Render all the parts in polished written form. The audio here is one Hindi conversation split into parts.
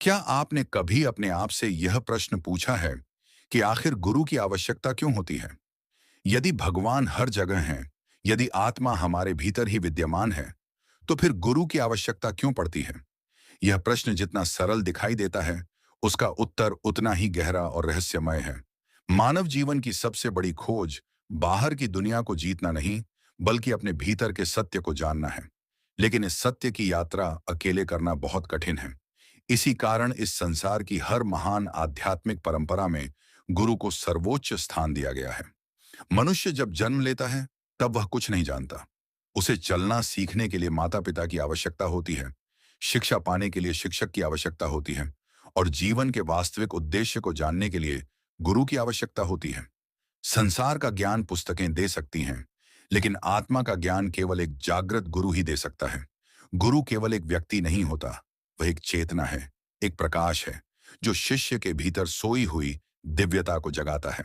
क्या आपने कभी अपने आप से यह प्रश्न पूछा है कि आखिर गुरु की आवश्यकता क्यों होती है? यदि भगवान हर जगह हैं, यदि आत्मा हमारे भीतर ही विद्यमान है, तो फिर गुरु की आवश्यकता क्यों पड़ती है? यह प्रश्न जितना सरल दिखाई देता है, उसका उत्तर उतना ही गहरा और रहस्यमय है। मानव जीवन की सबसे बड़ी खोज बाहर की दुनिया को जीतना नहीं, बल्कि अपने भीतर के सत्य को जानना है। लेकिन इस सत्य की यात्रा अकेले करना बहुत कठिन है। इसी कारण इस संसार की हर महान आध्यात्मिक परंपरा में गुरु को सर्वोच्च स्थान दिया गया है। मनुष्य जब जन्म लेता है, तब वह कुछ नहीं जानता। उसे चलना सीखने के लिए माता पिता की आवश्यकता होती है, शिक्षा पाने के लिए शिक्षक की आवश्यकता होती है, और जीवन के वास्तविक उद्देश्य को जानने के लिए गुरु की आवश्यकता होती है। संसार का ज्ञान पुस्तकें दे सकती हैं, लेकिन आत्मा का ज्ञान केवल एक जागृत गुरु ही दे सकता है। गुरु केवल एक व्यक्ति नहीं होता, वह एक चेतना है, एक प्रकाश है, जो शिष्य के भीतर सोई हुई दिव्यता को जगाता है।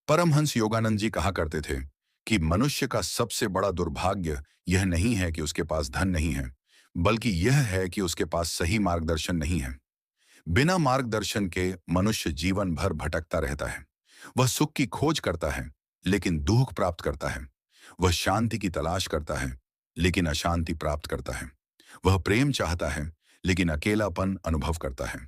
परमहंस योगानंद जी कहा करते थे कि मनुष्य का सबसे बड़ा दुर्भाग्य यह नहीं है कि उसके पास धन नहीं है, बल्कि यह है कि उसके पास सही मार्गदर्शन नहीं है। बिना मार्गदर्शन के मनुष्य जीवन भर भटकता रहता है। वह सुख की खोज करता है, लेकिन दुख प्राप्त करता है। वह शांति की तलाश करता है, लेकिन अशांति प्राप्त करता है। वह प्रेम चाहता है, लेकिन अकेलापन अनुभव करता है।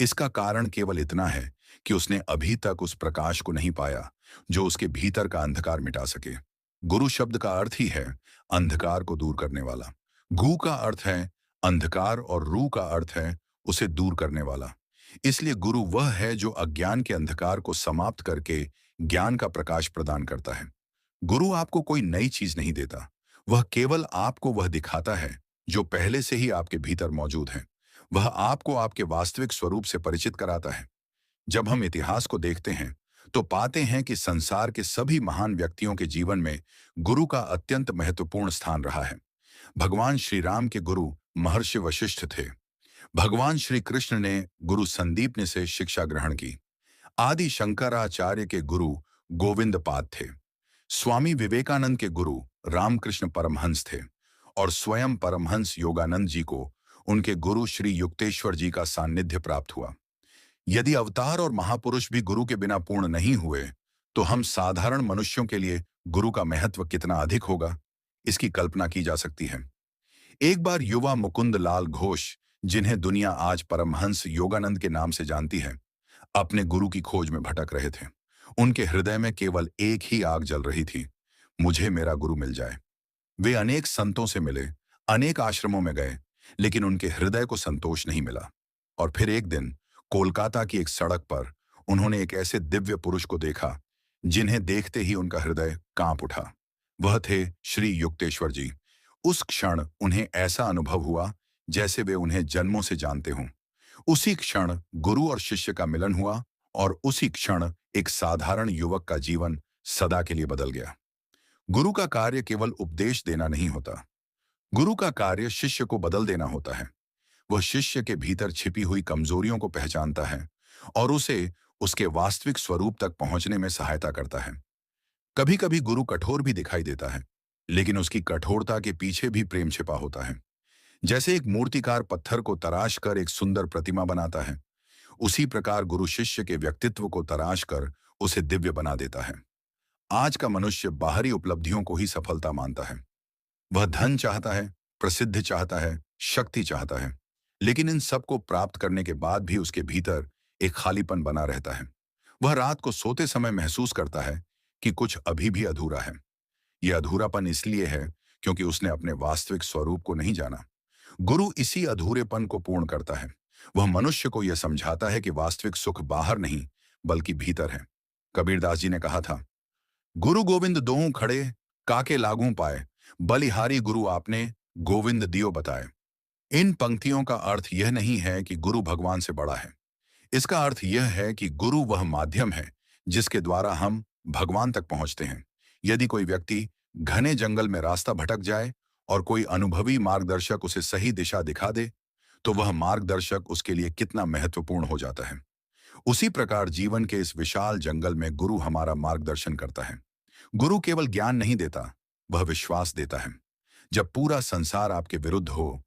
इसका कारण केवल इतना है कि उसने अभी तक उस प्रकाश को नहीं पाया जो उसके भीतर का अंधकार मिटा सके। गुरु शब्द का अर्थ ही है अंधकार को दूर करने वाला। गु का अर्थ है अंधकार और रू का अर्थ है उसे दूर करने वाला। इसलिए गुरु वह है जो अज्ञान के अंधकार को समाप्त करके ज्ञान का प्रकाश प्रदान करता है। गुरु आपको कोई नई चीज नहीं देता, वह केवल आपको वह दिखाता है जो पहले से ही आपके भीतर मौजूद है। वह आपको आपके वास्तविक स्वरूप से परिचित कराता है। जब हम इतिहास को देखते हैं, तो पाते हैं कि संसार के सभी महान व्यक्तियों के जीवन में गुरु का अत्यंत महत्वपूर्ण स्थान रहा है। भगवान श्री राम के गुरु महर्षि वशिष्ठ थे। भगवान श्री कृष्ण ने गुरु संदीपने से शिक्षा ग्रहण की। आदि शंकराचार्य के गुरु गोविंद पाद थे। स्वामी विवेकानंद के गुरु रामकृष्ण परमहंस थे, और स्वयं परमहंस योगानंद जी को उनके गुरु श्री युक्तेश्वर जी का सानिध्य प्राप्त हुआ। यदि अवतार और महापुरुष भी गुरु के बिना पूर्ण नहीं हुए, तो हम साधारण मनुष्यों के लिए गुरु का महत्व कितना अधिक होगा, इसकी कल्पना की जा सकती है। एक बार युवा मुकुंद लाल घोष, जिन्हें दुनिया आज परमहंस योगानंद के नाम से जानती है, अपने गुरु की खोज में भटक रहे थे। उनके हृदय में केवल एक ही आग जल रही थी, मुझे मेरा गुरु मिल जाए। वे अनेक संतों से मिले, अनेक आश्रमों में गए, लेकिन उनके हृदय को संतोष नहीं मिला। और फिर एक दिन कोलकाता की एक सड़क पर उन्होंने एक ऐसे दिव्य पुरुष को देखा, जिन्हें देखते ही उनका हृदय कांप उठा। वह थे श्री युक्तेश्वर जी। उस क्षण उन्हें ऐसा अनुभव हुआ जैसे वे उन्हें जन्मों से जानते हों। उसी क्षण गुरु और शिष्य का मिलन हुआ, और उसी क्षण एक साधारण युवक का जीवन सदा के लिए बदल गया। गुरु का कार्य केवल उपदेश देना नहीं होता, गुरु का कार्य शिष्य को बदल देना होता है। वह शिष्य के भीतर छिपी हुई कमजोरियों को पहचानता है और उसे उसके वास्तविक स्वरूप तक पहुंचने में सहायता करता है। कभी कभी गुरु कठोर भी दिखाई देता है, लेकिन उसकी कठोरता के पीछे भी प्रेम छिपा होता है। जैसे एक मूर्तिकार पत्थर को तराश कर एक सुंदर प्रतिमा बनाता है, उसी प्रकार गुरु शिष्य के व्यक्तित्व को तराश कर उसे दिव्य बना देता है। आज का मनुष्य बाहरी उपलब्धियों को ही सफलता मानता है। वह धन चाहता है, प्रसिद्धि चाहता है, शक्ति चाहता है, लेकिन इन सब को प्राप्त करने के बाद भी उसके भीतर एक खालीपन बना रहता है। वह रात को सोते समय महसूस करता है कि कुछ अभी भी अधूरा है। यह अधूरापन इसलिए है क्योंकि उसने अपने वास्तविक स्वरूप को नहीं जाना। गुरु इसी अधूरेपन को पूर्ण करता है। वह मनुष्य को यह समझाता है कि वास्तविक सुख बाहर नहीं, बल्कि भीतर है। कबीरदास जी ने कहा था, गुरु गोविंद दोहूं खड़े, काके लागू पाए, बलिहारी गुरु आपने, गोविंद दियो बताए। इन पंक्तियों का अर्थ यह नहीं है कि गुरु भगवान से बड़ा है। इसका अर्थ यह है कि गुरु वह माध्यम है जिसके द्वारा हम भगवान तक पहुंचते हैं। यदि कोई व्यक्ति घने जंगल में रास्ता भटक जाए और कोई अनुभवी मार्गदर्शक उसे सही दिशा दिखा दे, तो वह मार्गदर्शक उसके लिए कितना महत्वपूर्ण हो जाता है। उसी प्रकार जीवन के इस विशाल जंगल में गुरु हमारा मार्गदर्शन करता है। गुरु केवल ज्ञान नहीं देता, वह विश्वास देता है। जब पूरा संसार आपके विरुद्ध हो,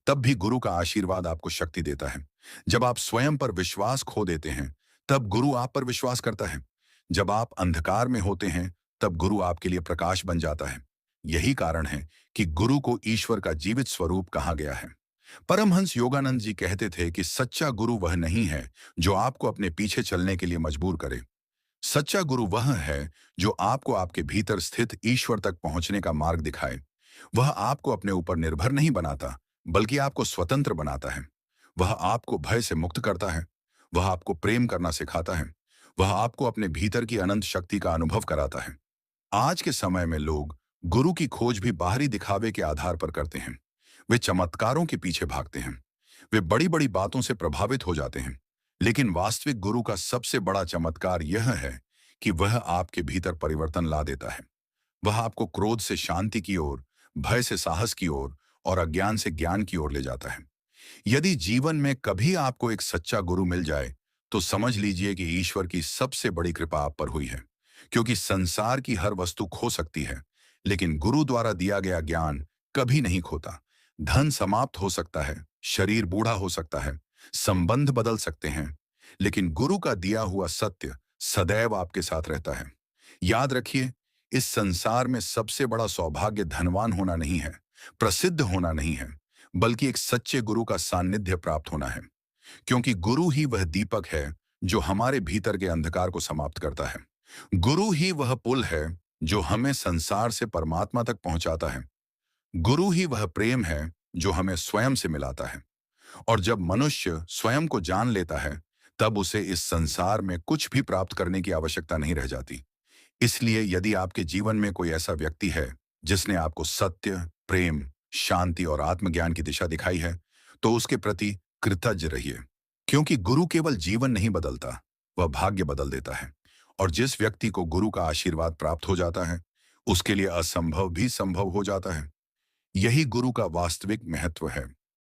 तब भी गुरु का आशीर्वाद आपको शक्ति देता है। जब आप स्वयं पर विश्वास खो देते हैं, तब गुरु आप पर विश्वास करता है। जब आप अंधकार में होते हैं, तब गुरु आपके लिए प्रकाश बन जाता है। यही कारण है कि गुरु को ईश्वर का जीवित स्वरूप कहा गया है। परमहंस योगानंद जी कहते थे कि सच्चा गुरु वह नहीं है जो आपको अपने पीछे चलने के लिए मजबूर करे। सच्चा गुरु वह है जो आपको आपके भीतर स्थित ईश्वर तक पहुंचने का मार्ग दिखाए। वह आपको अपने ऊपर निर्भर नहीं बनाता, बल्कि आपको स्वतंत्र बनाता है। वह आपको भय से मुक्त करता है। वह आपको प्रेम करना सिखाता है। वह आपको अपने भीतर की अनंत शक्ति का अनुभव कराता है। आज के समय में लोग गुरु की खोज भी बाहरी दिखावे के आधार पर करते हैं। वे चमत्कारों के पीछे भागते हैं। वे बड़ी बड़ी बातों से प्रभावित हो जाते हैं। लेकिन वास्तविक गुरु का सबसे बड़ा चमत्कार यह है कि वह आपके भीतर परिवर्तन ला देता है। वह आपको क्रोध से शांति की ओर, भय से साहस की ओर और अज्ञान से ज्ञान की ओर ले जाता है। यदि जीवन में कभी आपको एक सच्चा गुरु मिल जाए, तो समझ लीजिए कि ईश्वर की सबसे बड़ी कृपा आप पर हुई है। क्योंकि संसार की हर वस्तु खो सकती है, लेकिन गुरु द्वारा दिया गया ज्ञान कभी नहीं खोता। धन समाप्त हो सकता है, शरीर बूढ़ा हो सकता है, संबंध बदल सकते हैं, लेकिन गुरु का दिया हुआ सत्य सदैव आपके साथ रहता है। याद रखिए, इस संसार में सबसे बड़ा सौभाग्य धनवान होना नहीं है, प्रसिद्ध होना नहीं है, बल्कि एक सच्चे गुरु का सानिध्य प्राप्त होना है। क्योंकि गुरु ही वह दीपक है जो हमारे भीतर के अंधकार को समाप्त करता है। गुरु ही वह पुल है जो हमें संसार से परमात्मा तक पहुंचाता है। गुरु ही वह प्रेम है जो हमें स्वयं से मिलाता है। और जब मनुष्य स्वयं को जान लेता है, तब उसे इस संसार में कुछ भी प्राप्त करने की आवश्यकता नहीं रह जाती। इसलिए यदि आपके जीवन में कोई ऐसा व्यक्ति है जिसने आपको सत्य, प्रेम, शांति और आत्मज्ञान की दिशा दिखाई है, तो उसके प्रति कृतज्ञ रहिए। क्योंकि गुरु केवल जीवन नहीं बदलता, वह भाग्य बदल देता है। और जिस व्यक्ति को गुरु का आशीर्वाद प्राप्त हो जाता है, उसके लिए असंभव भी संभव हो जाता है। यही गुरु का वास्तविक महत्व है।